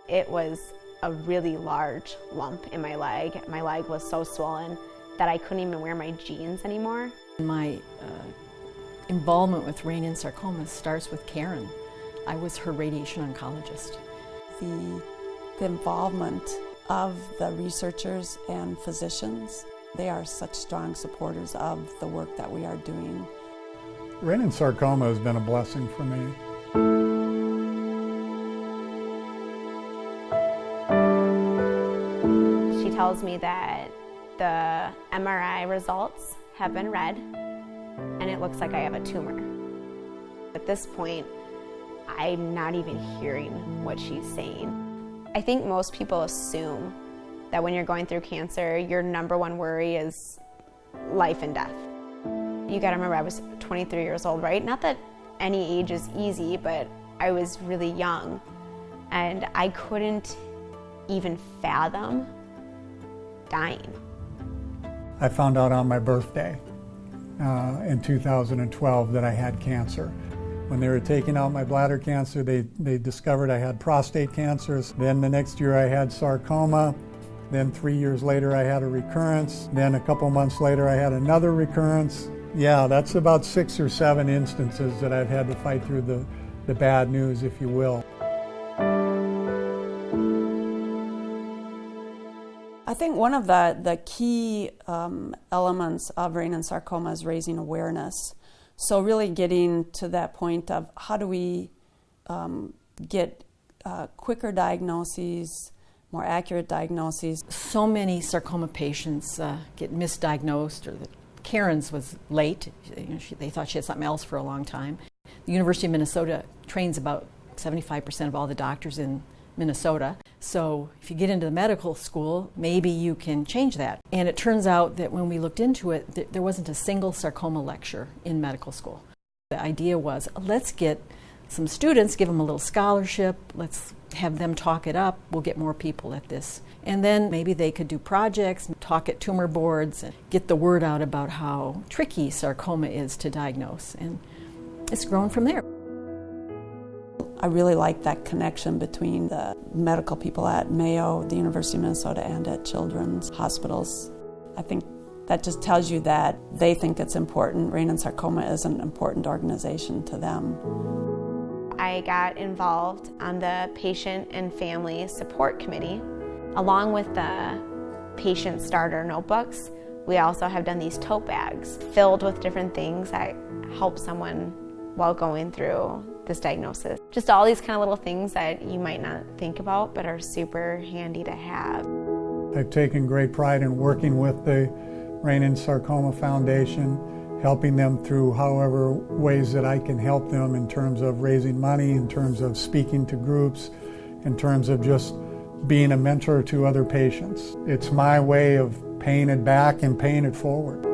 It was a really large lump in my leg. My leg was so swollen that I couldn't even wear my jeans anymore. My involvement with Rein In Sarcoma starts with Karen. I was her radiation oncologist. The involvement of the researchers and physicians, they are such strong supporters of the work that we are doing. Rein In Sarcoma has been a blessing for me. She tells me that the MRI results have been read and it looks like I have a tumor. At this point, I'm not even hearing what she's saying. I think most people assume that when you're going through cancer, your number one worry is life and death. You gotta remember, I was 23 years old, right? Not that any age is easy, but I was really young and I couldn't even fathom dying. I found out on my birthday in 2012 that I had cancer. When they were taking out my bladder cancer, they discovered I had prostate cancer. Then the next year I had sarcoma. Then 3 years later I had a recurrence. Then a couple months later I had another recurrence. Yeah, that's about 6 or 7 instances that I've had to fight through the bad news, if you will. I think one of the key elements of Rein In Sarcoma is raising awareness. So really getting to that point of how do we get quicker diagnoses, more accurate diagnoses. So many sarcoma patients get misdiagnosed, or Karen's was late. They thought she had something else for a long time. The University of Minnesota trains about 75% of all the doctors in Minnesota. So if you get into the medical school, maybe you can change that. And it turns out that when we looked into it, there wasn't a single sarcoma lecture in medical school. The idea was, let's get some students, give them a little scholarship, let's have them talk it up, we'll get more people at this. And then maybe they could do projects, talk at tumor boards, and get the word out about how tricky sarcoma is to diagnose. And it's grown from there. I really like that connection between the medical people at Mayo, the University of Minnesota, and at children's hospitals. I think that just tells you that they think it's important. Rein In Sarcoma is an important organization to them. I got involved on the Patient and Family Support Committee. Along with the patient starter notebooks, we also have done these tote bags filled with different things that help someone while going through this diagnosis. Just all these kind of little things that you might not think about but are super handy to have. I've taken great pride in working with the Rein In Sarcoma Foundation, helping them through however ways that I can help them in terms of raising money, in terms of speaking to groups, in terms of just being a mentor to other patients. It's my way of paying it back and paying it forward.